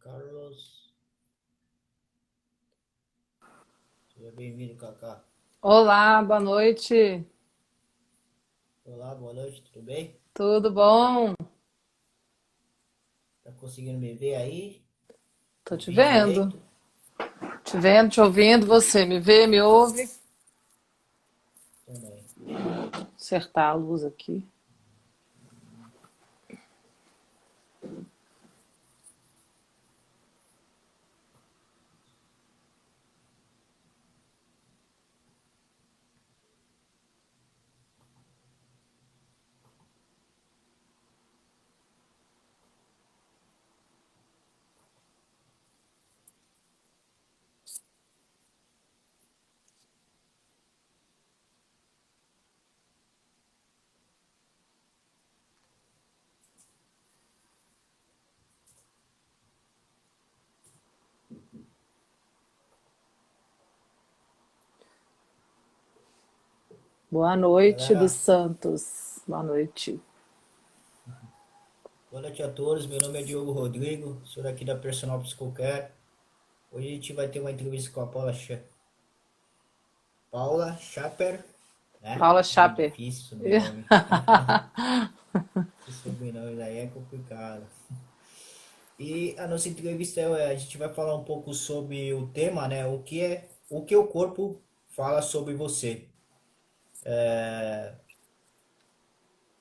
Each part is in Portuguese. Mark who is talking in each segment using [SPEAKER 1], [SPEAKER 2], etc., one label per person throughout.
[SPEAKER 1] Carlos, seja bem-vindo, Kaká.
[SPEAKER 2] Olá, boa noite.
[SPEAKER 1] Olá, boa noite, tudo bem?
[SPEAKER 2] Tudo bom?
[SPEAKER 1] Tá conseguindo me ver aí?
[SPEAKER 2] Tô te
[SPEAKER 1] Ouvir
[SPEAKER 2] vendo.
[SPEAKER 1] direito?
[SPEAKER 2] Te vendo, te ouvindo. Você me vê, me ouve?
[SPEAKER 1] Também.
[SPEAKER 2] Acertar a luz aqui. Boa noite dos
[SPEAKER 1] Galera,
[SPEAKER 2] Santos. Boa noite.
[SPEAKER 1] boa noite a todos. Meu nome é Diogo Rodrigo, sou daqui da Personal Psicocare. Hoje a gente vai ter uma entrevista com a Paula Schaper, né?
[SPEAKER 2] Paula
[SPEAKER 1] Nome
[SPEAKER 2] Chaper.
[SPEAKER 1] difícil, sobrenome. Esse sobrenome daí é complicado. E a nossa entrevista a gente vai falar um pouco sobre o tema, né? O que o corpo fala sobre você.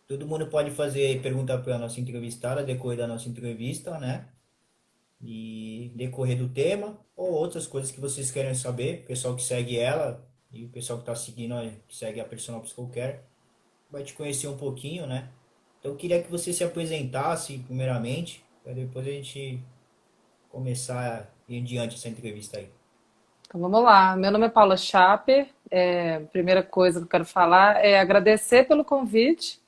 [SPEAKER 1] Todo mundo pode fazer pergunta para a nossa entrevistada, decorrer da nossa entrevista, né? E decorrer do tema, ou outras coisas que vocês querem saber. O pessoal que segue ela e o pessoal que está seguindo, que segue a Personal Psychocare, vai te conhecer um pouquinho, né? Então eu queria que você se apresentasse primeiramente, para depois a gente começar a ir em diante essa entrevista aí.
[SPEAKER 2] Então vamos lá. Meu nome é Paula Chaper. A primeira coisa que eu quero falar é agradecer pelo convite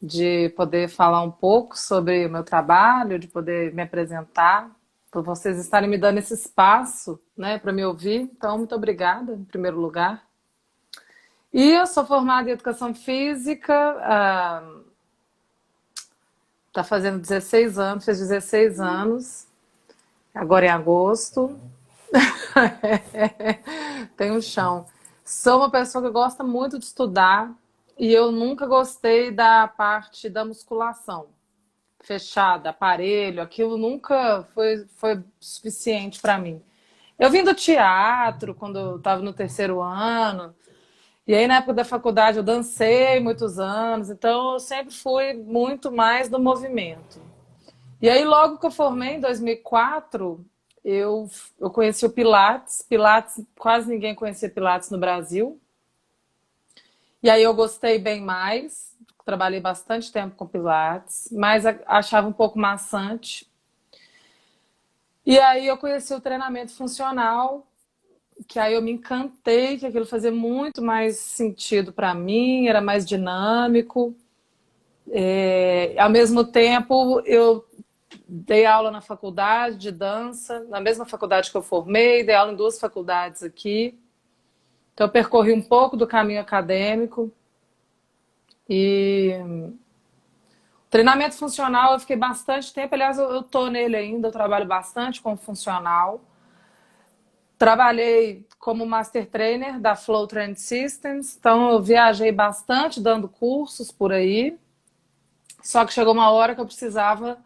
[SPEAKER 2] de poder falar um pouco sobre o meu trabalho, de poder me apresentar, por vocês estarem me dando esse espaço, né, para me ouvir. Então, muito obrigada, em primeiro lugar. E eu sou formada em Educação Física, tá fazendo 16 anos, fez 16 anos, agora em agosto.
[SPEAKER 1] Caramba.
[SPEAKER 2] Tem um chão. Sou uma pessoa que gosta muito de estudar e eu nunca gostei da parte da musculação. Fechada, aparelho, aquilo nunca foi suficiente para mim. Eu vim do teatro quando eu estava no terceiro ano, e aí na época da faculdade eu dancei muitos anos, então eu sempre fui muito mais do movimento. E aí logo que eu formei, em 2004, eu, eu conheci o Pilates. Pilates, quase ninguém conhecia Pilates no Brasil. E aí eu gostei bem mais, trabalhei bastante tempo com Pilates, mas achava um pouco maçante. E aí eu conheci o treinamento funcional, que aí eu me encantei, que aquilo fazia muito mais sentido para mim, era mais dinâmico. Ao mesmo tempo, eu dei aula na faculdade de dança, na mesma faculdade que eu formei, dei aula em duas faculdades aqui. Então eu percorri um pouco do caminho acadêmico e treinamento funcional eu fiquei bastante tempo, aliás, eu tô nele ainda, eu trabalho bastante com funcional. Trabalhei como Master Trainer da Flow Trend Systems, então eu viajei bastante dando cursos por aí. Só que chegou uma hora que eu precisava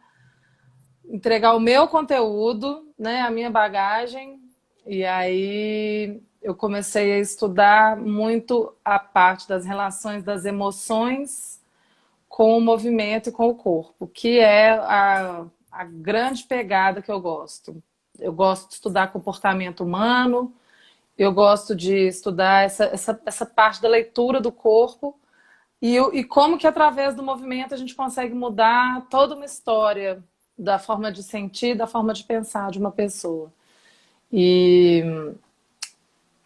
[SPEAKER 2] entregar o meu conteúdo, né, a minha bagagem, e aí eu comecei a estudar muito a parte das relações das emoções com o movimento e com o corpo, que é a grande pegada que eu gosto. Eu gosto de estudar comportamento humano, eu gosto de estudar essa parte da leitura do corpo e como que através do movimento a gente consegue mudar toda uma história da forma de sentir, da forma de pensar de uma pessoa. E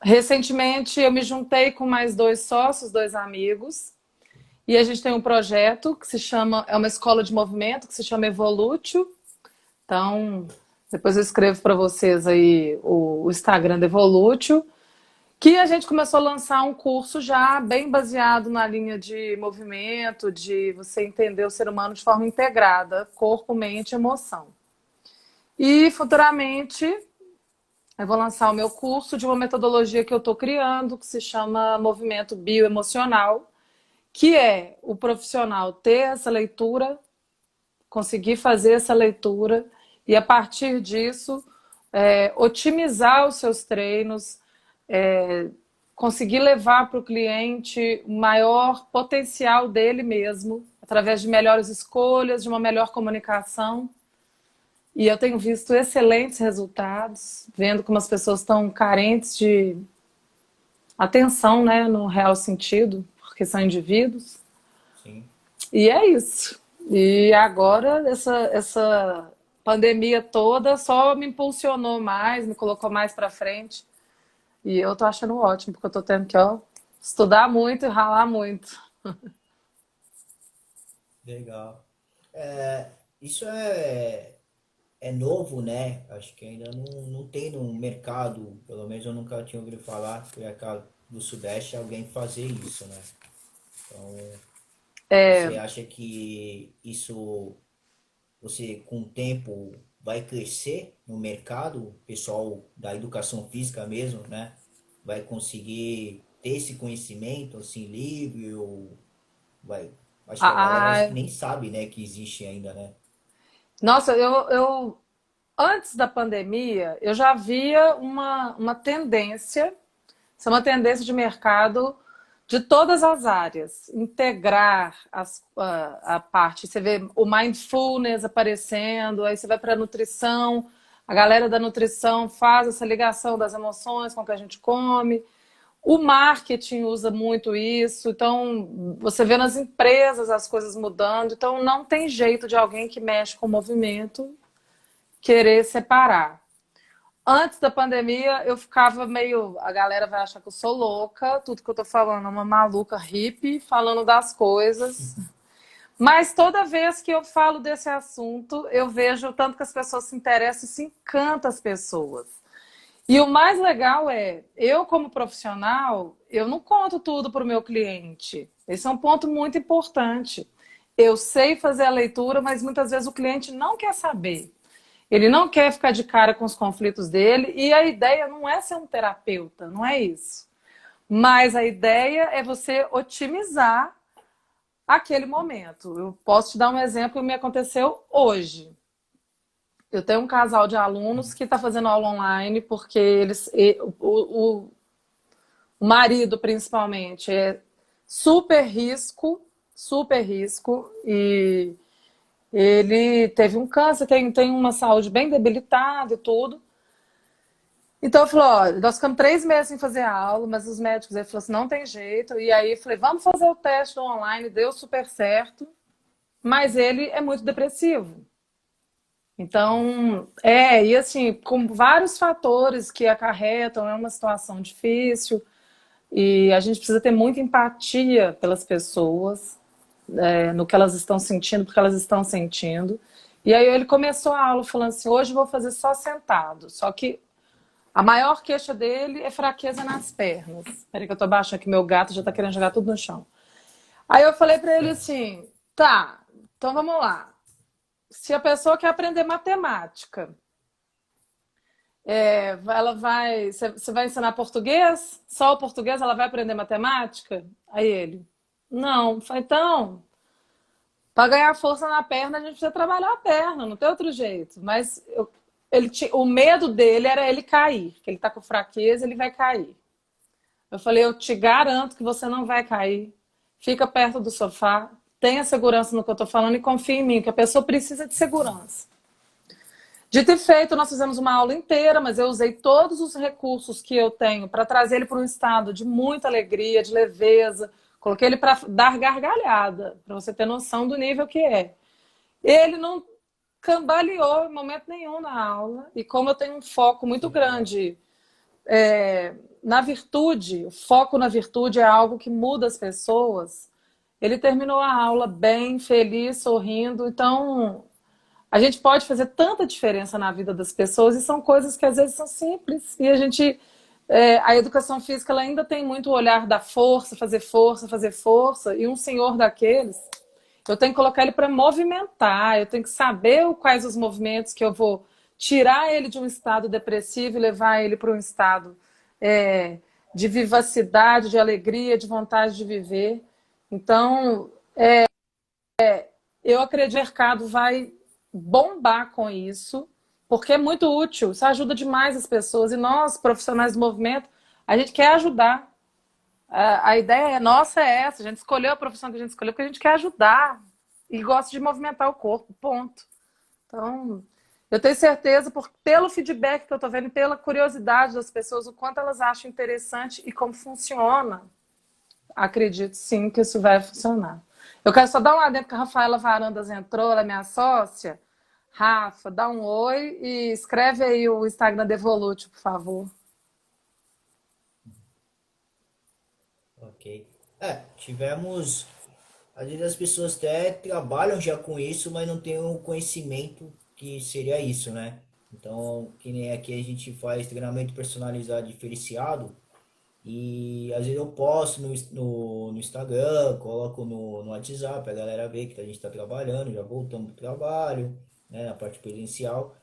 [SPEAKER 2] recentemente eu me juntei com mais dois sócios, dois amigos, e a gente tem um projeto que se chama, é uma escola de movimento que se chama Evolutio. Então, depois eu escrevo para vocês aí o Instagram do Evolutio, que a gente começou a lançar um curso já bem baseado na linha de movimento, de você entender o ser humano de forma integrada, corpo, mente e emoção. E futuramente eu vou lançar o meu curso de uma metodologia que eu estou criando, que se chama Movimento Bioemocional, que é o profissional ter essa leitura, conseguir fazer essa leitura e, a partir disso, otimizar os seus treinos, conseguir levar para o cliente o maior potencial dele mesmo, através de melhores escolhas, de uma melhor comunicação. E eu tenho visto excelentes resultados, vendo como as pessoas estão carentes de atenção, né, no real sentido, porque são indivíduos.
[SPEAKER 1] Sim.
[SPEAKER 2] E é isso. E agora, essa pandemia toda só me impulsionou mais, me colocou mais para frente. E eu tô achando ótimo, porque eu tô tendo que, ó, estudar muito e ralar muito.
[SPEAKER 1] Legal. Isso é novo, né? Acho que ainda não tem no mercado, pelo menos eu nunca tinha ouvido falar, por acaso do Sudeste, alguém fazer isso, né? Então, você acha que isso, você com o tempo vai crescer no mercado, o pessoal da educação física mesmo, né? Vai conseguir ter esse conhecimento assim livre ou vai. Acho que a galera acho que
[SPEAKER 2] Ah,
[SPEAKER 1] nem sabe, né, que existe ainda, né?
[SPEAKER 2] nossa, antes da pandemia, eu já via uma tendência, isso é uma tendência de mercado de todas as áreas, integrar a parte. Você vê o mindfulness aparecendo, aí você vai para a nutrição, a galera da nutrição faz essa ligação das emoções com o que a gente come. O marketing usa muito isso, então você vê nas empresas as coisas mudando, então não tem jeito de alguém que mexe com o movimento querer separar. Antes da pandemia, eu ficava meio. A galera vai achar que eu sou louca, tudo que eu tô falando é uma maluca hippie falando das coisas. Mas toda vez que eu falo desse assunto, eu vejo o tanto que as pessoas se interessam e se encantam as pessoas. E o mais legal é, eu como profissional, eu não conto tudo para o meu cliente. Esse é um ponto muito importante. Eu sei fazer a leitura, mas muitas vezes o cliente não quer saber. Ele não quer ficar de cara com os conflitos dele, e a ideia não é ser um terapeuta, não é isso. Mas a ideia é você otimizar aquele momento. Eu posso te dar um exemplo que me aconteceu hoje. Eu tenho um casal de alunos que está fazendo aula online porque o marido, principalmente, é super risco, e ele teve um câncer, tem uma saúde bem debilitada e tudo. Então eu falei, ó, nós ficamos 3 meses sem fazer aula, mas os médicos aí falaram assim, não tem jeito. E aí eu falei, vamos fazer o teste do online, deu super certo, mas ele é muito depressivo. Então, e assim, com vários fatores que acarretam, é uma situação difícil, e a gente precisa ter muita empatia pelas pessoas, no que elas estão sentindo, porque elas estão sentindo. E aí ele começou a aula falando assim, hoje eu vou fazer só sentado, só que a maior queixa dele é fraqueza nas pernas. Peraí que eu tô baixando aqui, meu gato já tá querendo jogar tudo no chão. Aí eu falei pra ele assim, tá, então vamos lá. Se a pessoa quer aprender matemática, ela vai, você vai ensinar português? Só o português ela vai aprender matemática? Aí ele, não. Eu falei, então, para ganhar força na perna, a gente precisa trabalhar a perna, não tem outro jeito. Mas o medo dele era ele cair, que ele tá com fraqueza, ele vai cair. Eu falei, eu te garanto que você não vai cair. Fica perto do sofá, tenha segurança no que eu tô falando e confia em mim, que a pessoa precisa de segurança. Dito e feito, nós fizemos uma aula inteira, mas eu usei todos os recursos que eu tenho para trazer ele para um estado de muita alegria, de leveza. Coloquei ele para dar gargalhada, para você ter noção do nível que é. Ele não cambaleou em momento nenhum na aula, e como eu tenho um foco muito
[SPEAKER 1] Que legal.
[SPEAKER 2] grande na virtude, o foco na virtude é algo que muda as pessoas, ele terminou a aula bem, feliz, sorrindo. Então, a gente pode fazer tanta diferença na vida das pessoas e são coisas que às vezes são simples. E a educação física ela ainda tem muito o olhar da força, fazer força. E um senhor daqueles, eu tenho que colocar ele para movimentar, eu tenho que saber quais os movimentos que eu vou tirar ele de um estado depressivo e levar ele para um estado é, de vivacidade, de alegria, de vontade de viver. Então, eu acredito que o mercado vai bombar com isso, porque é muito útil, isso ajuda demais as pessoas. E nós, profissionais do movimento, a gente quer ajudar. A ideia nossa é essa, a gente escolheu a profissão que a gente escolheu porque a gente quer ajudar e gosta de movimentar o corpo, ponto. Então, eu tenho certeza, pelo feedback que eu estou vendo e pela curiosidade das pessoas, o quanto elas acham interessante e como funciona, acredito sim que isso vai funcionar. Eu quero só dar um adendo que a Rafaela Varandas entrou, ela é minha sócia. Rafa, dá um oi e escreve aí o Instagram da Evolute, por favor.
[SPEAKER 1] Ok. Tivemos. Às vezes as pessoas até trabalham já com isso, mas não têm o conhecimento que seria isso, né? Então, que nem aqui a gente faz treinamento personalizado diferenciado, e às vezes eu posto no Instagram, coloco no WhatsApp, a galera vê que a gente está trabalhando, já voltamos do trabalho, né, na parte presencial.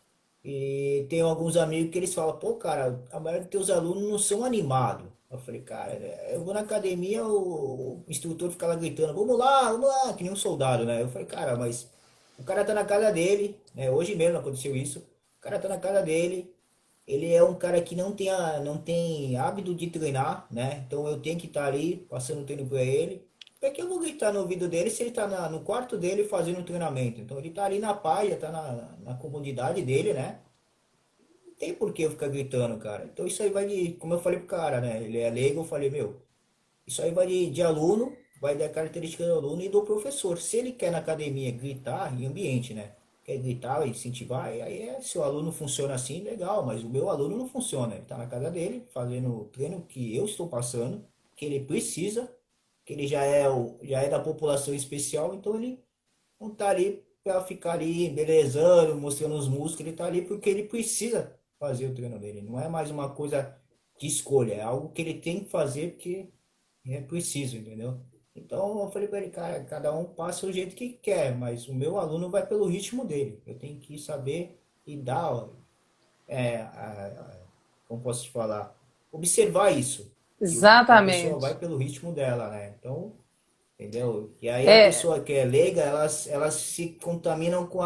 [SPEAKER 1] E tem alguns amigos que eles falam, pô, cara, a maioria dos teus alunos não são animados. Eu falei, cara, eu vou na academia, o instrutor fica lá gritando, vamos lá, que nem um soldado, né? Eu falei, cara, mas o cara tá na casa dele, né? Hoje mesmo aconteceu isso. O cara tá na casa dele, ele é um cara que não tem hábito de treinar, né? Então eu tenho que estar ali passando treino para ele. Por que eu vou gritar no ouvido dele se ele está no quarto dele fazendo um treinamento? Então ele está ali na paz, já está na comunidade dele, né? Não tem por que eu ficar gritando, cara. Então isso aí vai de, como eu falei pro cara, né? Ele é leigo, eu falei, meu, isso aí vai de aluno, vai da característica do aluno e do professor. Se ele quer na academia gritar, em ambiente, né? Quer gritar, incentivar, aí se o aluno funciona assim, legal, mas o meu aluno não funciona. Ele está na casa dele, fazendo o treino que eu estou passando, que ele precisa, que ele já é da população especial, então ele não está ali para ficar ali embelezando, mostrando os músculos, ele está ali porque ele precisa fazer o treino dele. Não é mais uma coisa de escolha, é algo que ele tem que fazer porque é preciso, entendeu? Então eu falei para ele, cara, cada um passa o jeito que quer, mas o meu aluno vai pelo ritmo dele. Eu tenho que saber e dar, como posso te falar, observar isso, que a pessoa vai
[SPEAKER 2] Exatamente.
[SPEAKER 1] pelo ritmo dela, né? Então, entendeu? E aí a
[SPEAKER 2] É,
[SPEAKER 1] pessoa que é leiga, elas se contaminam com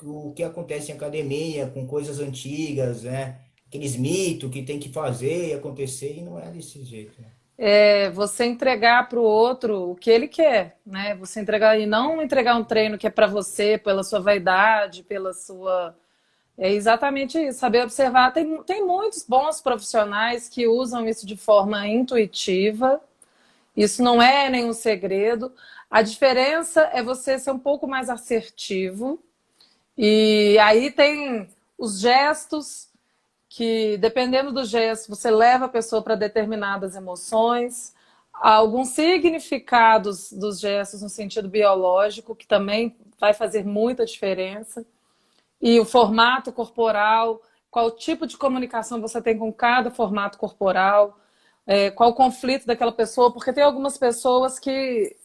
[SPEAKER 1] o que acontece em academia, com coisas antigas, né? Aqueles mitos que tem que fazer e acontecer, e não é desse jeito, né?
[SPEAKER 2] você entregar para o outro o que ele quer, né? Você entregar e não entregar um treino que é para você, pela sua vaidade, pela sua. É exatamente isso, saber observar. Tem muitos bons profissionais que usam isso de forma intuitiva. Isso não é nenhum segredo. A diferença é você ser um pouco mais assertivo. E aí tem os gestos que, dependendo do gesto, você leva a pessoa para determinadas emoções. Há alguns significados dos gestos no sentido biológico, que também vai fazer muita diferença. E o formato corporal, qual tipo de comunicação você tem com cada formato corporal, qual o conflito daquela pessoa, porque tem algumas pessoas que,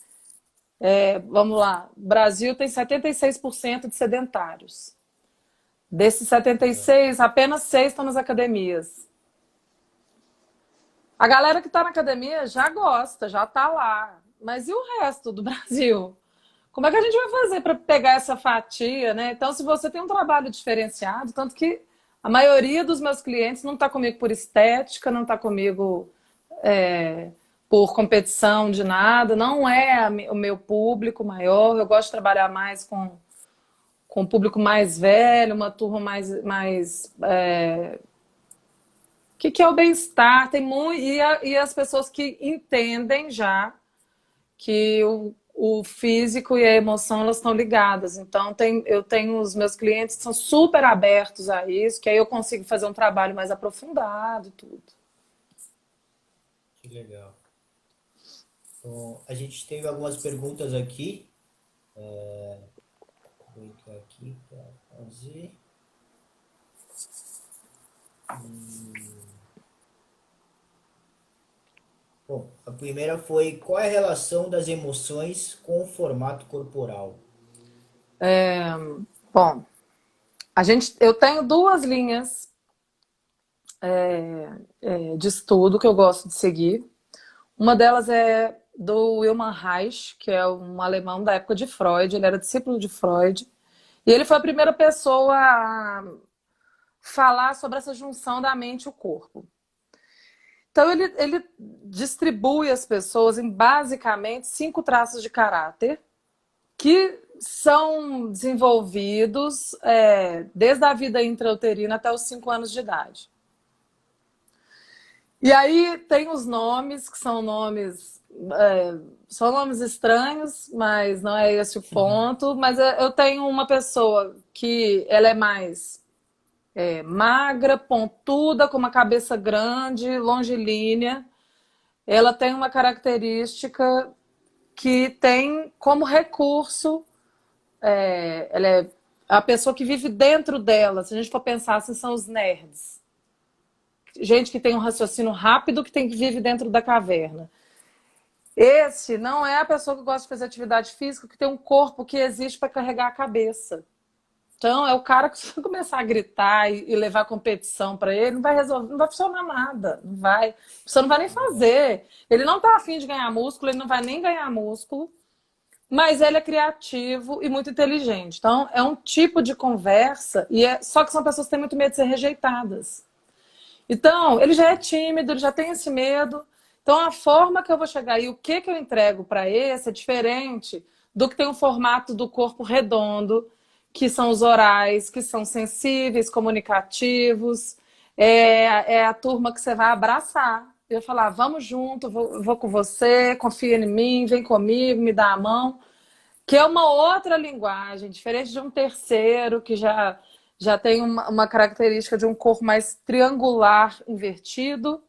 [SPEAKER 2] vamos lá, o Brasil tem 76% de sedentários. Desses 76, apenas 6 estão nas academias. A galera que está na academia já gosta, já está lá. Mas e o resto do Brasil? Como é que a gente vai fazer para pegar essa fatia, né? Então, se você tem um trabalho diferenciado, tanto que a maioria dos meus clientes não está comigo por estética, não está comigo é, por competição de nada, não é o meu público maior. Eu gosto de trabalhar mais com um público mais velho, uma turma mais que é o bem-estar, tem muito, e as pessoas que entendem já que o físico e a emoção elas estão ligadas. Então eu tenho os meus clientes que são super abertos a isso, que aí eu consigo fazer um trabalho mais aprofundado e tudo.
[SPEAKER 1] Que legal. Bom, a gente teve algumas perguntas aqui. Vou entrar aqui para fazer. Bom, a primeira foi: qual é a relação das emoções com o formato corporal?
[SPEAKER 2] Bom, Eu tenho duas linhas de estudo que eu gosto de seguir. Uma delas é do Wilhelm Reich, que é um alemão da época de Freud, ele era discípulo de Freud, e ele foi a primeira pessoa a falar sobre essa junção da mente e o corpo. Então ele distribui as pessoas em basicamente 5 traços de caráter que são desenvolvidos desde a vida intrauterina até os 5 anos de idade. E aí tem os nomes, que são nomes estranhos, mas não é esse o ponto. Mas eu tenho uma pessoa que ela é mais magra, pontuda, com uma cabeça grande, longilínea. Ela tem uma característica que tem como recurso, ela é a pessoa que vive dentro dela. Se a gente for pensar assim, são os nerds. Gente que tem um raciocínio rápido, que vive dentro da caverna. Esse não é a pessoa que gosta de fazer atividade física, que tem um corpo que existe para carregar a cabeça. Então, é o cara que, se você começar a gritar e levar competição para ele, não vai resolver, não vai funcionar nada. Não vai. Você não vai nem fazer. Ele não está afim de ganhar músculo, ele não vai nem ganhar músculo, mas ele é criativo e muito inteligente. Então, é um tipo de conversa, só que são pessoas que têm muito medo de ser rejeitadas. Então, ele já é tímido, ele já tem esse medo. Então, a forma que eu vou chegar e o que eu entrego para esse é diferente do que tem um formato do corpo redondo, que são os orais, que são sensíveis, comunicativos. É a turma que você vai abraçar. Eu vou falar, vamos junto, vou com você, confia em mim, vem comigo, me dá a mão. Que é uma outra linguagem, diferente de um terceiro, que já tem uma característica de um corpo mais triangular, invertido.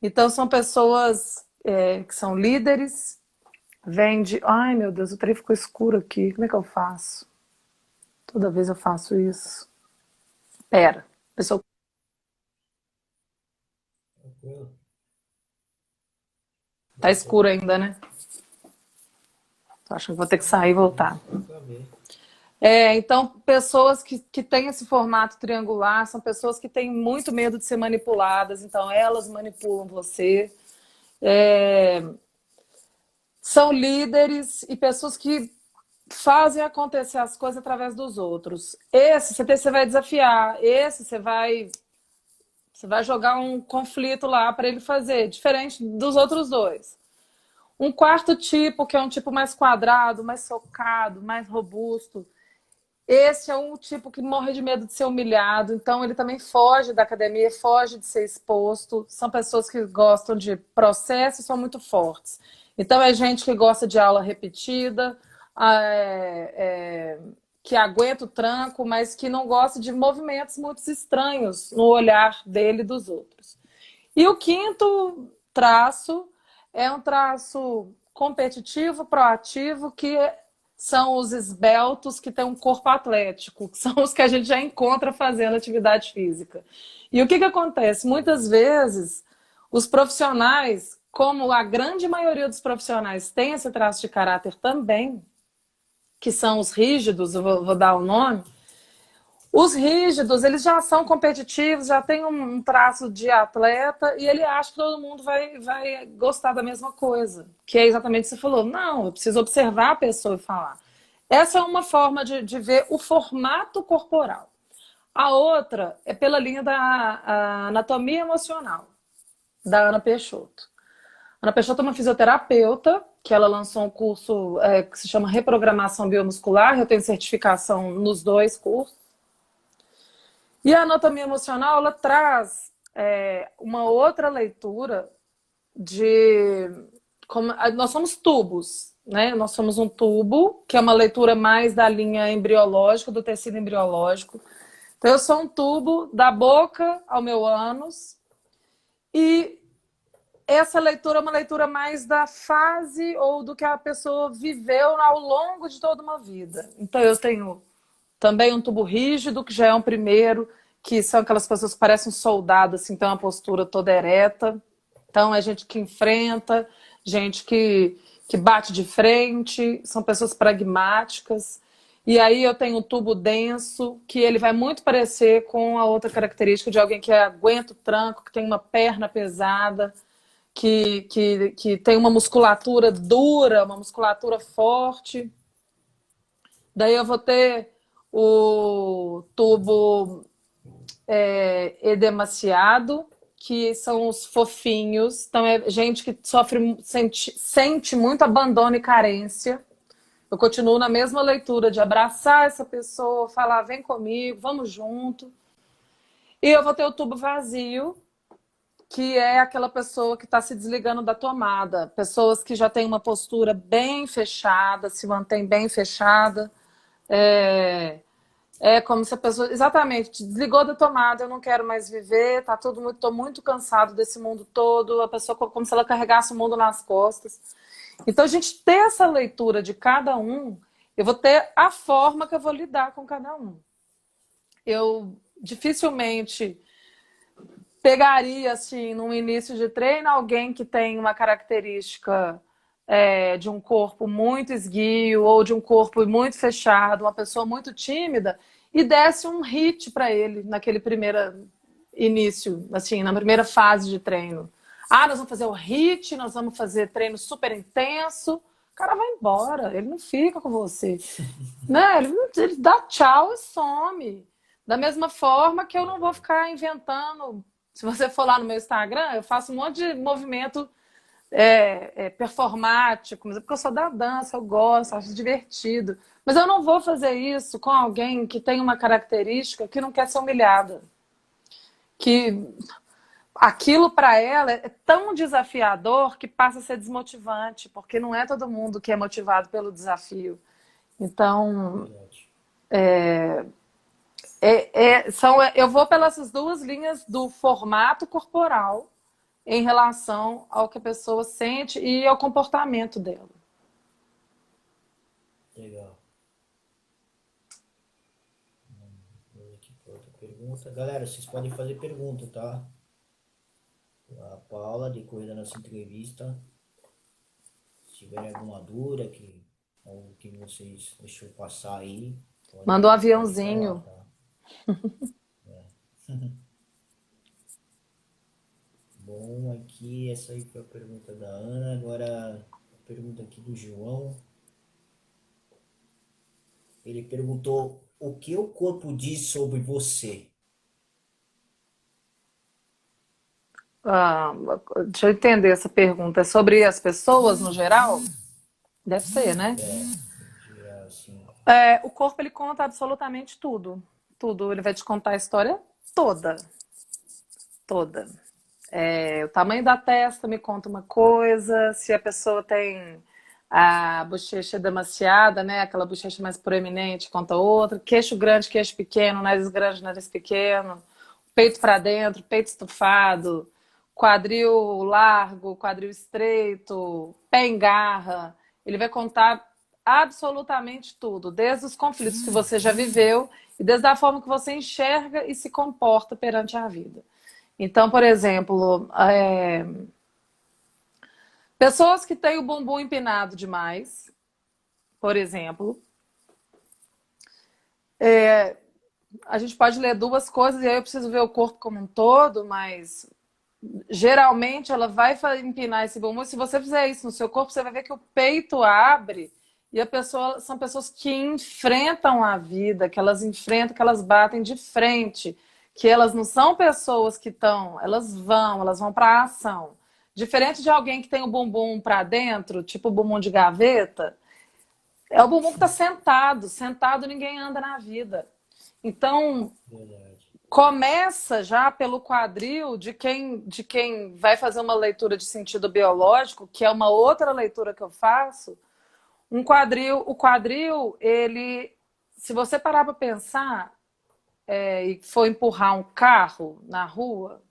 [SPEAKER 2] Então, são pessoas que são líderes. Ai, meu Deus, o trem ficou escuro aqui. Como é que eu faço? Toda vez eu faço isso. Pera. Pessoa... Tá escuro ainda, né? Tô achando que vou ter que sair e voltar. Então, pessoas que têm esse formato triangular são pessoas que têm muito medo de ser manipuladas, então elas manipulam você. São líderes e pessoas que fazem acontecer as coisas através dos outros. Esse você vai desafiar, esse você vai jogar um conflito lá para ele fazer, diferente dos outros dois. Um quarto tipo, que é um tipo mais quadrado, mais socado, mais robusto. Esse é um tipo que morre de medo de ser humilhado, então ele também foge da academia, foge de ser exposto. São pessoas que gostam de processo e são muito fortes. Então é gente que gosta de aula repetida, que aguenta o tranco, mas que não gosta de movimentos muito estranhos no olhar dele e dos outros. E o quinto traço é um traço competitivo, proativo, que são os esbeltos, que têm um corpo atlético, que são os que a gente já encontra fazendo atividade física. E o que acontece? Muitas vezes, os profissionais, como a grande maioria dos profissionais tem esse traço de caráter também, que são os rígidos, eu vou dar o nome. Os rígidos, eles já são competitivos, já tem um traço de atleta e ele acha que todo mundo vai gostar da mesma coisa. Que é exatamente o que você falou. Não, eu preciso observar a pessoa e falar. Essa é uma forma de ver o formato corporal. A outra é pela linha da anatomia emocional, da Ana Peixoto. Ana Peixoto é uma fisioterapeuta, que ela lançou um curso que se chama Reprogramação Biomuscular. Eu tenho certificação nos 2 cursos. E a anatomia emocional, ela traz uma outra leitura de... nós somos tubos, né? Nós somos um tubo, que é uma leitura mais da linha embriológica, do tecido embriológico. Então, eu sou um tubo da boca ao meu ânus. E essa leitura é uma leitura mais da fase ou do que a pessoa viveu ao longo de toda uma vida. Então, eu tenho também um tubo rígido, que já é um primeiro, que são aquelas pessoas que parecem um soldado, assim, tem uma postura toda ereta. Então, é gente que enfrenta, gente que bate de frente, são pessoas pragmáticas. E aí eu tenho um tubo denso, que ele vai muito parecer com a outra característica de alguém que aguenta o tranco, que tem uma perna pesada, que tem uma musculatura dura, uma musculatura forte. Daí eu vou ter o tubo edemaciado, que são os fofinhos. Então é gente que sofre, sente muito abandono e carência. Eu continuo na mesma leitura de abraçar essa pessoa, falar, vem comigo, vamos junto. E eu vou ter o tubo vazio, que é aquela pessoa que está se desligando da tomada. Pessoas que já têm uma postura bem fechada, se mantém bem fechada. É, é como se a pessoa, exatamente, desligou da tomada, eu não quero mais viver, tá tudo muito, tô muito cansado desse mundo todo, a pessoa como se ela carregasse o mundo nas costas. Então, a gente ter essa leitura de cada um, eu vou ter a forma que eu vou lidar com cada um. Eu dificilmente pegaria, assim, num início de treino, alguém que tem uma característica de um corpo muito esguio ou de um corpo muito fechado, uma pessoa muito tímida, e desse um hit para ele naquele primeiro início, assim, na primeira fase de treino. Ah, nós vamos fazer o hit, nós vamos fazer treino super intenso. O cara vai embora, ele não fica com você. Né? Ele dá tchau e some. Da mesma forma que eu não vou ficar inventando. Se você for lá no meu Instagram, eu faço um monte de movimento performático, mas é porque eu sou da dança, eu gosto, acho divertido. Mas eu não vou fazer isso com alguém que tem uma característica que não quer ser humilhada. Que aquilo para ela é tão desafiador que passa a ser desmotivante, porque não é todo mundo que é motivado pelo desafio. Então,
[SPEAKER 1] Verdade.
[SPEAKER 2] eu vou pelas duas linhas do formato corporal em relação ao que a pessoa sente e ao comportamento dela.
[SPEAKER 1] Legal. Vamos aqui para outra pergunta. Galera, vocês podem fazer pergunta, tá? A Paula, depois da nossa entrevista, se tiverem alguma dúvida ou que vocês deixou passar aí,
[SPEAKER 2] Manda um
[SPEAKER 1] pode falar,
[SPEAKER 2] aviãozinho.
[SPEAKER 1] tá? Bom, aqui essa aí foi a pergunta da Ana. Agora a pergunta aqui do João. Ele perguntou o que o corpo diz sobre você.
[SPEAKER 2] Ah, deixa eu entender essa pergunta. É sobre as pessoas no geral? Deve ser, né?
[SPEAKER 1] Geral, assim.
[SPEAKER 2] O corpo ele conta absolutamente tudo. Tudo. Ele vai te contar a história toda. Toda. O tamanho da testa me conta uma coisa, se a pessoa tem a bochecha demasiada, né? Aquela bochecha mais proeminente, conta outra. Queixo grande, queixo pequeno, nariz grande, nariz pequeno. Peito para dentro, peito estufado, quadril largo, quadril estreito, pé em garra. Ele vai contar absolutamente tudo, desde os conflitos que você já viveu e desde a forma que você enxerga e se comporta perante a vida. Então, por exemplo, pessoas que têm o bumbum empinado demais, por exemplo, a gente pode ler duas coisas e aí eu preciso ver o corpo como um todo, mas geralmente ela vai empinar esse bumbum. Se você fizer isso no seu corpo, você vai ver que o peito abre e são pessoas que enfrentam a vida, que elas enfrentam, que elas batem de frente, que elas não são pessoas que estão, elas vão para a ação. Diferente de alguém que tem o bumbum para dentro, tipo o bumbum de gaveta, é o bumbum que está sentado. Sentado ninguém anda na vida. Então,
[SPEAKER 1] Verdade.
[SPEAKER 2] começa já pelo quadril de quem vai fazer uma leitura de sentido biológico, que é uma outra leitura que eu faço. O quadril, ele, se você parar para pensar e for empurrar um carro na rua,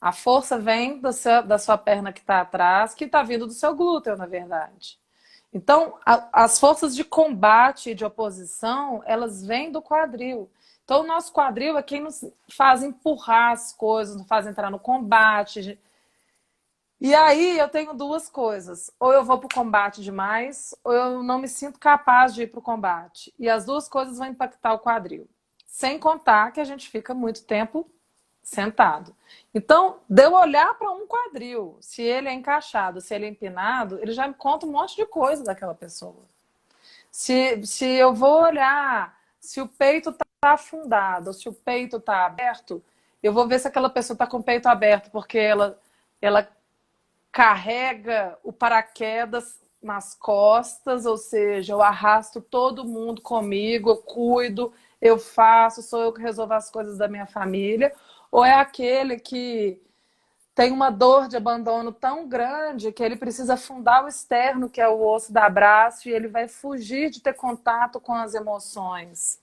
[SPEAKER 2] a força vem da sua perna que está atrás, que está vindo do seu glúteo, na verdade. Então, as forças de combate e de oposição, elas vêm do quadril. Então, o nosso quadril é quem nos faz empurrar as coisas, nos faz entrar no combate. E aí eu tenho duas coisas. Ou eu vou para o combate demais, ou eu não me sinto capaz de ir para o combate. E as duas coisas vão impactar o quadril. Sem contar que a gente fica muito tempo sentado. Então, de eu olhar para um quadril, se ele é encaixado, se ele é empinado, ele já me conta um monte de coisa daquela pessoa. Se eu vou olhar se o peito está afundado, ou se o peito está aberto, eu vou ver se aquela pessoa está com o peito aberto, porque ela carrega o paraquedas nas costas, ou seja, eu arrasto todo mundo comigo, eu cuido, eu faço, sou eu que resolvo as coisas da minha família, ou é aquele que tem uma dor de abandono tão grande que ele precisa afundar o externo, que é o osso da braço, e ele vai fugir de ter contato com as emoções.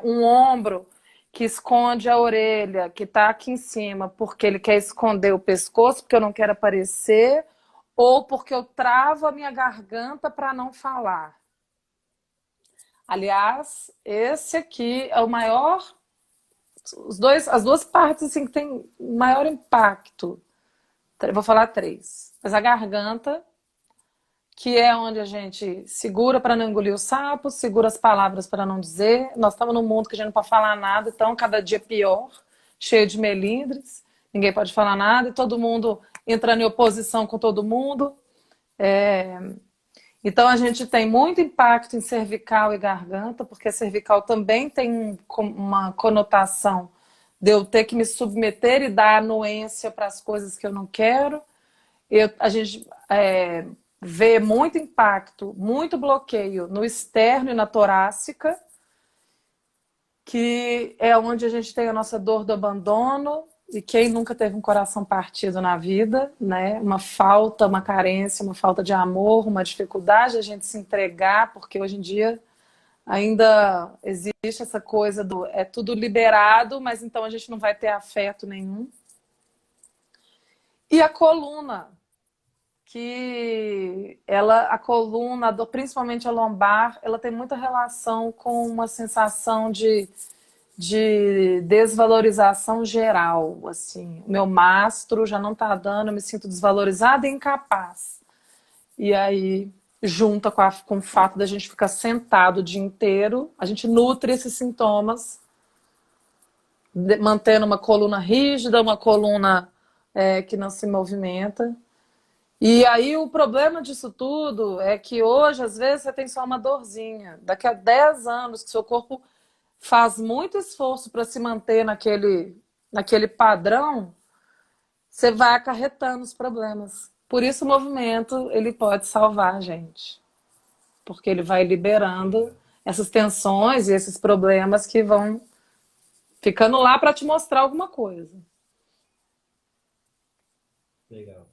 [SPEAKER 2] Um ombro que esconde a orelha, que está aqui em cima, porque ele quer esconder o pescoço, porque eu não quero aparecer, ou porque eu travo a minha garganta para não falar. Aliás, esse aqui é o maior, as duas partes assim, que tem maior impacto. Eu vou falar três. Mas a garganta, que é onde a gente segura para não engolir o sapo, segura as palavras para não dizer. Nós estamos num mundo que a gente não pode falar nada, então cada dia pior, cheio de melindres, ninguém pode falar nada e todo mundo entrando em oposição com todo mundo. Então a gente tem muito impacto em cervical e garganta, porque a cervical também tem uma conotação de eu ter que me submeter e dar anuência para as coisas que eu não quero. A gente vê muito impacto, muito bloqueio no externo e na torácica, que é onde a gente tem a nossa dor do abandono. E quem nunca teve um coração partido na vida, né? Uma falta, uma carência, uma falta de amor, uma dificuldade de a gente se entregar, porque hoje em dia ainda existe essa coisa do é tudo liberado, mas então a gente não vai ter afeto nenhum. E a coluna, que a coluna, principalmente a lombar, ela tem muita relação com uma sensação de desvalorização geral, assim. O meu mastro já não está dando, eu me sinto desvalorizada e incapaz. E aí, junta com o fato da gente ficar sentado o dia inteiro, a gente nutre esses sintomas, mantendo uma coluna rígida, uma coluna que não se movimenta. E aí o problema disso tudo é que hoje, às vezes, você tem só uma dorzinha. Daqui a 10 anos que seu corpo faz muito esforço para se manter naquele padrão, você vai acarretando os problemas. Por isso o movimento ele pode salvar a gente. Porque ele vai liberando
[SPEAKER 1] Legal.
[SPEAKER 2] essas tensões e esses problemas que vão ficando lá para te mostrar alguma coisa.
[SPEAKER 1] Legal.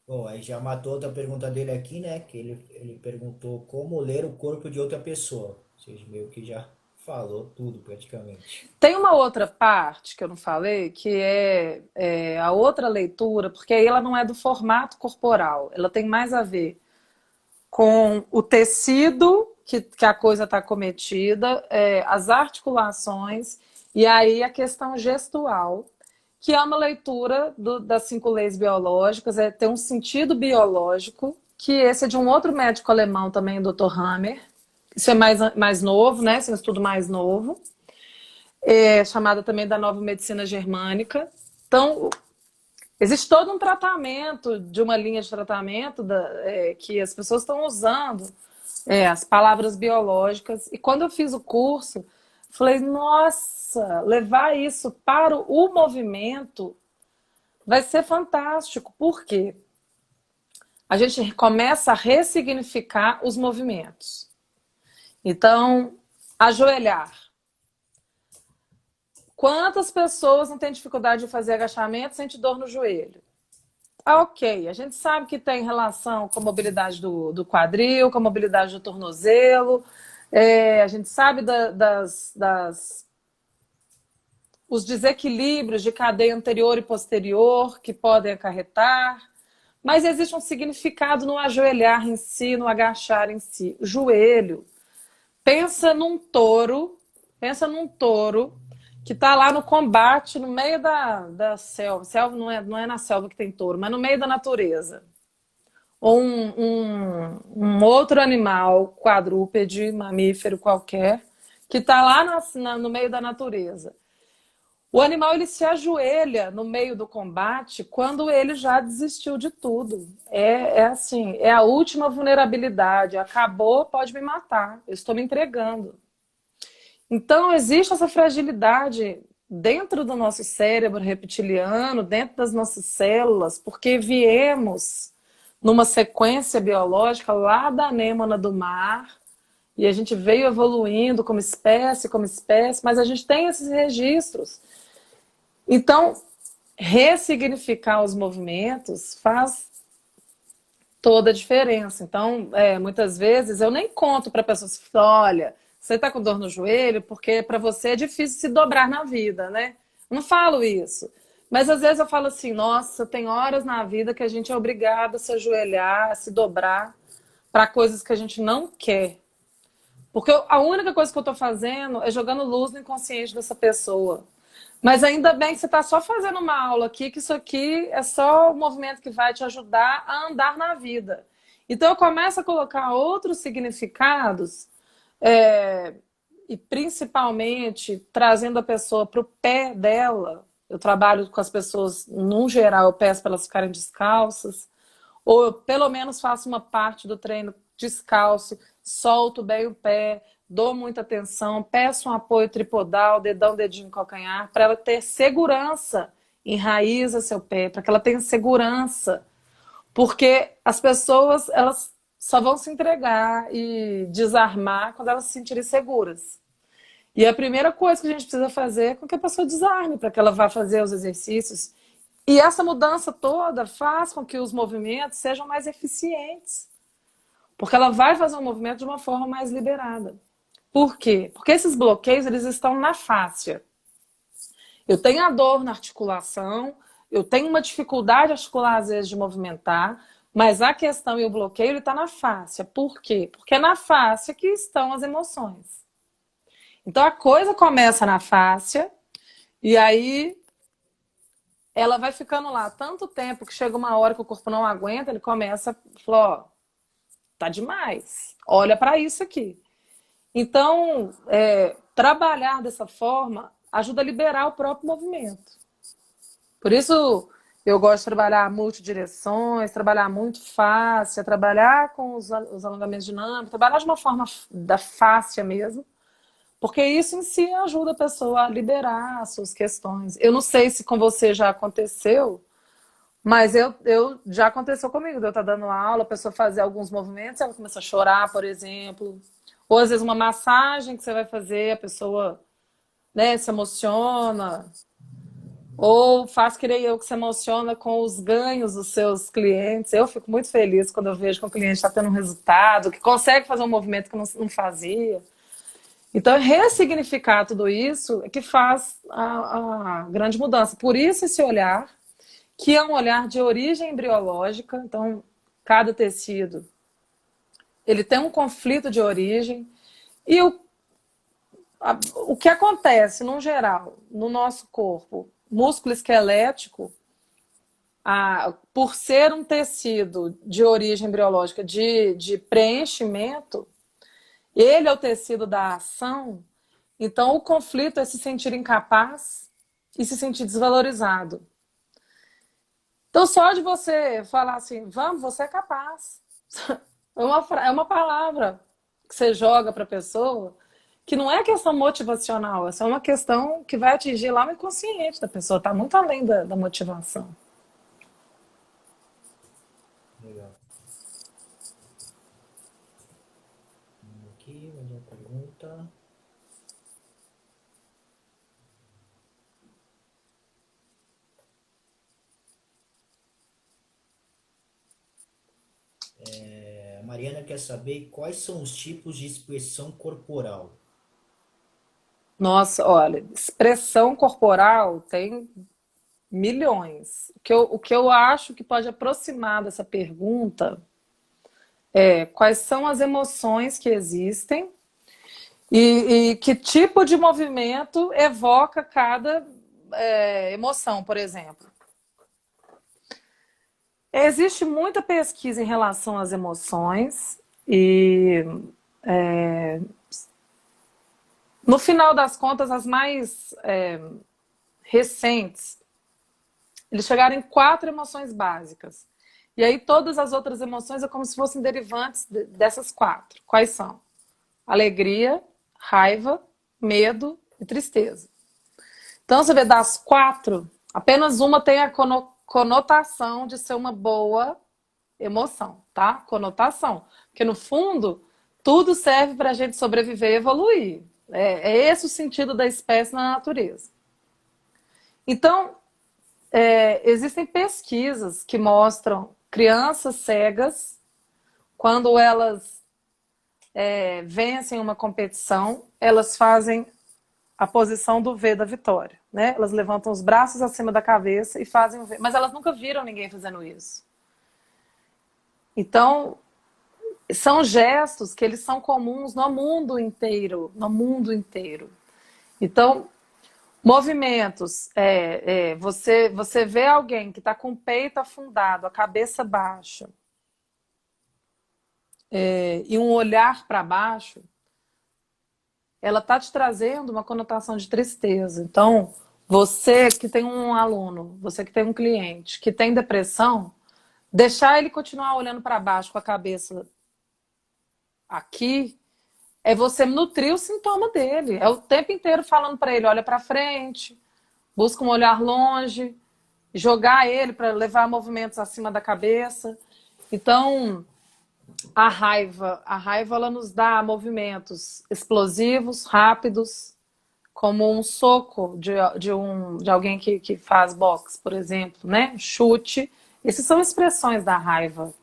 [SPEAKER 1] Bom, aí já matou outra pergunta dele aqui, né? Que ele perguntou como ler o corpo de outra pessoa. Ou seja, meio que já falou tudo praticamente.
[SPEAKER 2] Tem uma outra parte que eu não falei, que é a outra leitura, porque aí ela não é do formato corporal, ela tem mais a ver com o tecido que a coisa está cometida, as articulações, e aí a questão gestual, que é uma leitura das 5 leis biológicas, tem um sentido biológico, que esse é de um outro médico alemão também, o Dr. Hammer. Isso é mais novo, né? Esse é um estudo mais novo. Chamada também da nova medicina germânica. Então, existe todo um tratamento, de uma linha de tratamento que as pessoas estão usando as palavras biológicas. E quando eu fiz o curso, falei, nossa, levar isso para o movimento vai ser fantástico. Por quê? A gente começa a ressignificar os movimentos. Então, ajoelhar. Quantas pessoas não têm dificuldade de fazer agachamento, sente dor no joelho? Ok, a gente sabe que tem relação com a mobilidade do quadril, com a mobilidade do tornozelo, a gente sabe os desequilíbrios de cadeia anterior e posterior que podem acarretar, mas existe um significado no ajoelhar em si, no agachar em si. O joelho, pensa num touro que está lá no combate, no meio da selva. Selva não é na selva que tem touro, mas no meio da natureza. Ou um outro animal, quadrúpede, mamífero qualquer, que está lá no meio da natureza. O animal ele se ajoelha no meio do combate quando ele já desistiu de tudo. É assim, é a última vulnerabilidade. Acabou, pode me matar. Eu estou me entregando. Então existe essa fragilidade dentro do nosso cérebro reptiliano, dentro das nossas células, porque viemos numa sequência biológica lá da anêmona do mar e a gente veio evoluindo como espécie, mas a gente tem esses registros. Então, ressignificar os movimentos faz toda a diferença. Então, muitas vezes eu nem conto para pessoas, olha, você está com dor no joelho porque para você é difícil se dobrar na vida, né? Eu não falo isso. Mas às vezes eu falo assim, nossa, tem horas na vida que a gente é obrigado a se ajoelhar, a se dobrar para coisas que a gente não quer. Porque a única coisa que eu estou fazendo é jogando luz no inconsciente dessa pessoa. Mas ainda bem que você está só fazendo uma aula aqui, que isso aqui é só o movimento que vai te ajudar a andar na vida. Então eu começo a colocar outros significados, é, e principalmente trazendo a pessoa para o pé dela. Eu trabalho com as pessoas, no geral, eu peço para elas ficarem descalças, ou eu pelo menos faço uma parte do treino descalço, solto bem o pé, dou muita atenção, peço um apoio tripodal, dedão, dedinho, calcanhar, para ela ter segurança, enraiza seu pé, para que ela tenha segurança. Porque as pessoas, elas só vão se entregar e desarmar quando elas se sentirem seguras. E a primeira coisa que a gente precisa fazer é com que a pessoa desarme, para que ela vá fazer os exercícios. E essa mudança toda faz com que os movimentos sejam mais eficientes. Porque ela vai fazer um movimento de uma forma mais liberada. Por quê? Porque esses bloqueios, eles estão na fáscia. Eu tenho a dor na articulação, eu tenho uma dificuldade articular, às vezes, de movimentar, mas a questão e o bloqueio, ele está na fáscia. Por quê? Porque é na fáscia que estão as emoções. Então, a coisa começa na fáscia, e aí ela vai ficando lá tanto tempo que chega uma hora que o corpo não aguenta, ele começa a falar, ó, tá demais, olha para isso aqui. Então, trabalhar dessa forma ajuda a liberar o próprio movimento. Por isso, eu gosto de trabalhar multidireções, trabalhar muito fácil, trabalhar com os alongamentos dinâmicos, trabalhar de uma forma da fáscia mesmo, porque isso em si ajuda a pessoa a liberar as suas questões. Eu não sei se com você já aconteceu, mas já aconteceu comigo, de eu estar dando aula, a pessoa fazer alguns movimentos, ela começa a chorar, por exemplo. Ou às vezes uma massagem que você vai fazer, a pessoa, né, se emociona. Ou faz que nem eu, que se emociona com os ganhos dos seus clientes. Eu fico muito feliz quando eu vejo que o cliente está tendo um resultado, que consegue fazer um movimento que não fazia. Então, ressignificar tudo isso é que faz a grande mudança. Por isso esse olhar, que é um olhar de origem embriológica. Então, cada tecido ele tem um conflito de origem. E o que acontece, no geral, no nosso corpo, músculo esquelético, por ser um tecido de origem embriológica de preenchimento, ele é o tecido da ação, então o conflito é se sentir incapaz e se sentir desvalorizado. Então, só de você falar assim, vamos, você é capaz. É uma palavra que você joga para a pessoa que não é questão motivacional, é só uma questão que vai atingir lá o inconsciente da pessoa, está muito além da motivação.
[SPEAKER 1] Legal. Aqui, mais uma pergunta. A Mariana quer saber quais são os tipos de expressão corporal.
[SPEAKER 2] Nossa, olha, expressão corporal tem milhões. O que eu acho que pode aproximar dessa pergunta é quais são as emoções que existem E que tipo de movimento evoca cada emoção, por exemplo. Existe muita pesquisa em relação às emoções e, no final das contas, as mais recentes, eles chegaram em 4 emoções básicas. E aí todas as outras emoções é como se fossem derivantes dessas 4. Quais são? Alegria, raiva, medo e tristeza. Então você vê das 4, apenas uma tem a conotação de ser uma boa emoção, tá? Conotação. Porque no fundo, tudo serve para a gente sobreviver e evoluir. É esse o sentido da espécie na natureza. Então, existem pesquisas que mostram crianças cegas, quando elas vencem uma competição, elas fazem a posição do V da vitória, né? Elas levantam os braços acima da cabeça e fazem o V, mas elas nunca viram ninguém fazendo isso. Então, são gestos que eles são comuns no mundo inteiro, no mundo inteiro. Então, movimentos, você vê alguém que está com o peito afundado, a cabeça baixa, e um olhar para baixo, ela está te trazendo uma conotação de tristeza. Então, você que tem um aluno, você que tem um cliente que tem depressão, deixar ele continuar olhando para baixo com a cabeça aqui, é você nutrir o sintoma dele. É o tempo inteiro falando para ele, olha para frente, busca um olhar longe, jogar ele para levar movimentos acima da cabeça. Então, a raiva ela nos dá movimentos explosivos, rápidos, como um soco de alguém que faz boxe, por exemplo, né? Chute. Essas são expressões da raiva.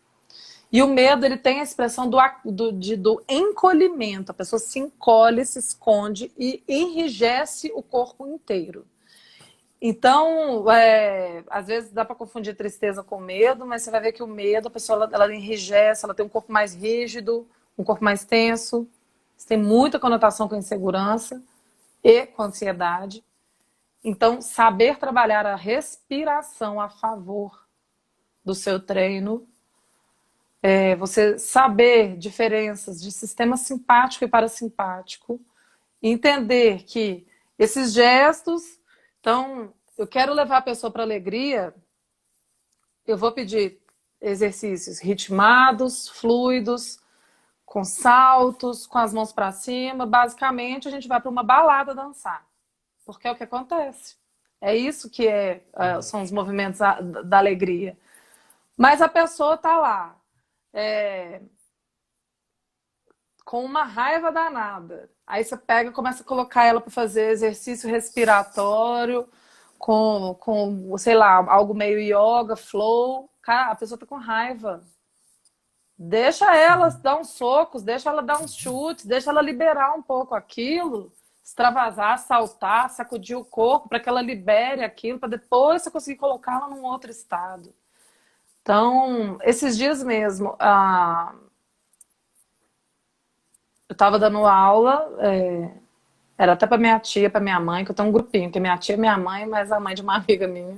[SPEAKER 2] E o medo, ele tem a expressão do encolhimento. A pessoa se encolhe, se esconde e enrijece o corpo inteiro. Então, às vezes dá para confundir tristeza com medo, mas você vai ver que o medo, a pessoa ela enrijece, ela tem um corpo mais rígido, um corpo mais tenso. Isso tem muita conotação com insegurança e com ansiedade. Então, saber trabalhar a respiração a favor do seu treino, você saber diferenças de sistema simpático e parasimpático, entender que esses gestos, então, eu quero levar a pessoa para alegria, eu vou pedir exercícios ritmados, fluidos, com saltos, com as mãos para cima. Basicamente, a gente vai para uma balada dançar, porque é o que acontece. É isso que são os movimentos da alegria. Mas a pessoa está lá, com uma raiva danada. Aí você pega e começa a colocar ela para fazer exercício respiratório, sei lá, algo meio yoga, flow. Cara, a pessoa tá com raiva. Deixa ela dar uns socos, deixa ela dar uns chutes, deixa ela liberar um pouco aquilo, extravasar, saltar, sacudir o corpo para que ela libere aquilo, para depois você conseguir colocá-la num outro estado. Então, esses dias mesmo, eu estava dando aula, era até para minha tia, para minha mãe, que eu tenho um grupinho, que minha tia é minha mãe, mas a mãe de uma amiga minha.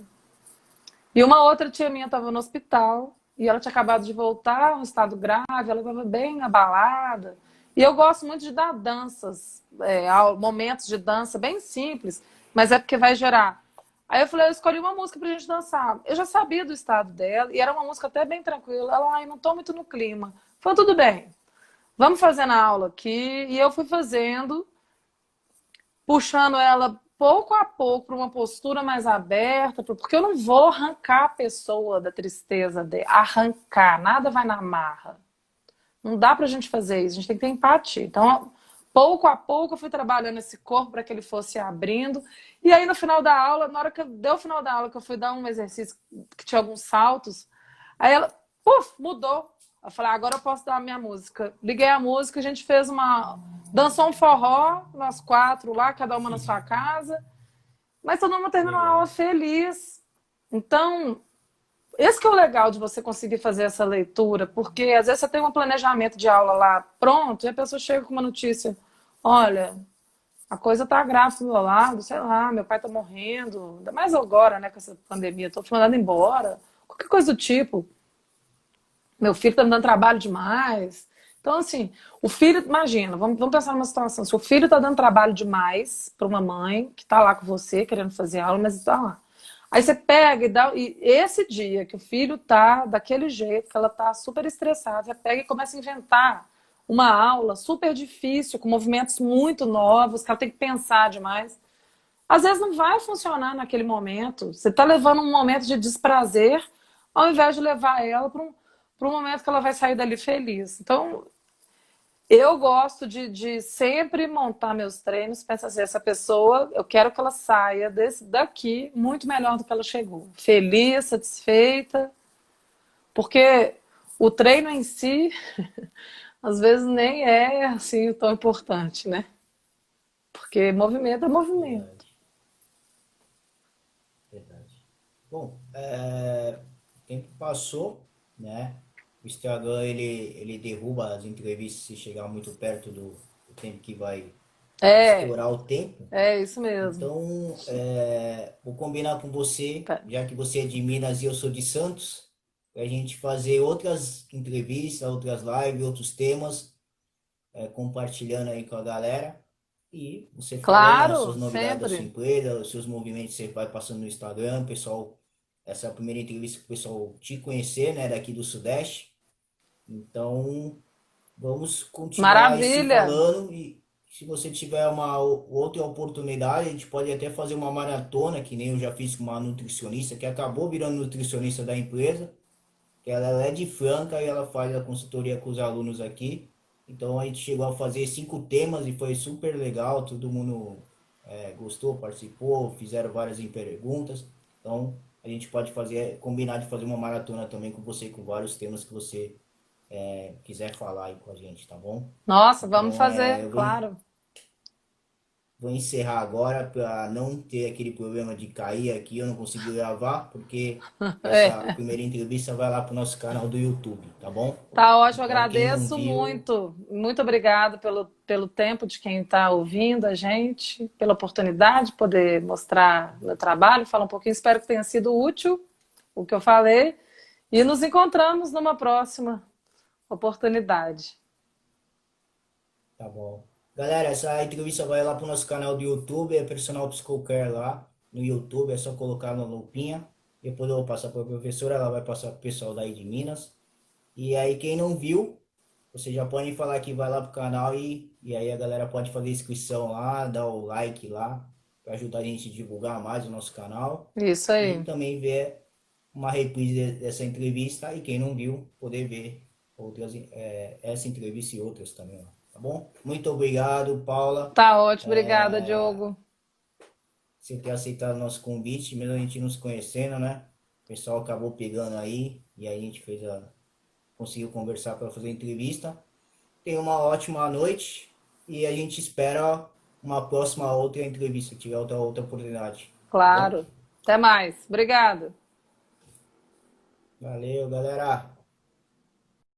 [SPEAKER 2] E uma outra tia minha estava no hospital, e ela tinha acabado de voltar, um estado grave, ela estava bem abalada. E eu gosto muito de dar danças, momentos de dança bem simples, mas é porque vai gerar. Aí eu falei, eu escolhi uma música pra gente dançar. Eu já sabia do estado dela, e era uma música até bem tranquila. Ela, ai, não tô muito no clima. Falei, tudo bem, vamos fazer na aula aqui. E eu fui fazendo, puxando ela pouco a pouco para uma postura mais aberta, porque eu não vou arrancar a pessoa da tristeza, arrancar, nada vai na marra. Não dá pra gente fazer isso, a gente tem que ter empatia. Então, pouco a pouco eu fui trabalhando esse corpo para que ele fosse abrindo. E aí no final da aula, na hora que deu o final da aula, que eu fui dar um exercício que tinha alguns saltos, aí ela, mudou. Eu falei, agora eu posso dar a minha música. Liguei a música, a gente fez dançou um forró, nós 4 lá, cada uma na sua casa. Mas todo mundo terminou a aula feliz. Então, esse que é o legal de você conseguir fazer essa leitura, porque às vezes você tem um planejamento de aula lá pronto e a pessoa chega com uma notícia Olha, a coisa tá grave do meu lado, sei lá, meu pai tá morrendo, ainda mais agora, né, com essa pandemia, tô mandando embora, qualquer coisa do tipo. Meu filho tá me dando trabalho demais. Então, assim, o filho, imagina, vamos pensar numa situação. Se o filho tá dando trabalho demais para uma mãe que tá lá com você, querendo fazer aula, mas tá lá. Aí você pega e dá. E esse dia que o filho tá daquele jeito, que ela tá super estressada, você pega e começa a inventar uma aula super difícil, com movimentos muito novos, que ela tem que pensar demais. Às vezes não vai funcionar naquele momento. Você está levando um momento de desprazer, ao invés de levar ela para um momento que ela vai sair dali feliz. Então, eu gosto de sempre montar meus treinos, pensar assim, essa pessoa, eu quero que ela saia daqui muito melhor do que ela chegou. Feliz, satisfeita, porque o treino em si, às vezes nem é assim tão importante, né? Porque movimento é movimento.
[SPEAKER 1] Verdade, verdade. Bom, o tempo passou, né? O Instagram, ele derruba as entrevistas se chegar muito perto do tempo que vai
[SPEAKER 2] É,
[SPEAKER 1] estourar o tempo.
[SPEAKER 2] é isso mesmo.
[SPEAKER 1] Então, vou combinar com você, já que você é de Minas e eu sou de Santos, para a gente fazer outras entrevistas, outras lives, outros temas, compartilhando aí com a galera. E você falando as suas
[SPEAKER 2] Claro,
[SPEAKER 1] novidades da sua
[SPEAKER 2] sempre.
[SPEAKER 1] empresa, os seus movimentos que você vai passando no Instagram, pessoal, essa é a primeira entrevista que o pessoal te conhecer, né, daqui do Sudeste. Então, vamos continuar aí se
[SPEAKER 2] Maravilha.
[SPEAKER 1] falando e se você tiver uma outra oportunidade, a gente pode até fazer uma maratona, que nem eu já fiz com uma nutricionista, que acabou virando nutricionista da empresa, que ela é de Franca e ela faz a consultoria com os alunos aqui. Então a gente chegou a fazer 5 temas e foi super legal, todo mundo gostou, participou, fizeram várias perguntas. Então a gente pode fazer, combinar de fazer uma maratona também com você, com vários temas que você quiser falar aí com a gente, tá bom?
[SPEAKER 2] Nossa, vamos
[SPEAKER 1] Então,
[SPEAKER 2] fazer,
[SPEAKER 1] eu
[SPEAKER 2] claro.
[SPEAKER 1] vou encerrar agora para não ter aquele problema de cair aqui, eu não consegui gravar, porque essa
[SPEAKER 2] É,
[SPEAKER 1] primeira entrevista vai lá para o nosso canal do YouTube, tá bom?
[SPEAKER 2] tá ótimo,
[SPEAKER 1] Então, quem não
[SPEAKER 2] agradeço
[SPEAKER 1] viu,
[SPEAKER 2] muito. Muito obrigado pelo tempo de quem está ouvindo a gente, pela oportunidade de poder mostrar meu trabalho, falar um pouquinho. Espero que tenha sido útil o que eu falei. E nos encontramos numa próxima oportunidade.
[SPEAKER 1] tá bom. Galera, essa entrevista vai lá para o nosso canal do YouTube, é Personal Psychocare lá no YouTube, é só colocar na lupinha. Depois eu vou passar para a professora, ela vai passar para o pessoal daí de Minas. E aí, quem não viu, você já pode falar que vai lá pro canal e aí a galera pode fazer inscrição lá, dar o like lá, para ajudar a gente a divulgar mais o nosso canal.
[SPEAKER 2] Isso
[SPEAKER 1] E
[SPEAKER 2] aí.
[SPEAKER 1] também ver uma reprise dessa entrevista e quem não viu, poder ver outras, essa entrevista e outras também lá, tá bom? Muito obrigado, Paula,
[SPEAKER 2] Tá ótimo, obrigada, Diogo.
[SPEAKER 1] você ter aceitado o nosso convite, mesmo a gente nos conhecendo, né? O pessoal acabou pegando aí e aí a gente conseguiu conversar para fazer a entrevista. Tenha uma ótima noite e a gente espera uma próxima outra entrevista, se tiver outra oportunidade, tá bom?
[SPEAKER 2] Claro. Até mais. Obrigada.
[SPEAKER 1] Valeu, galera!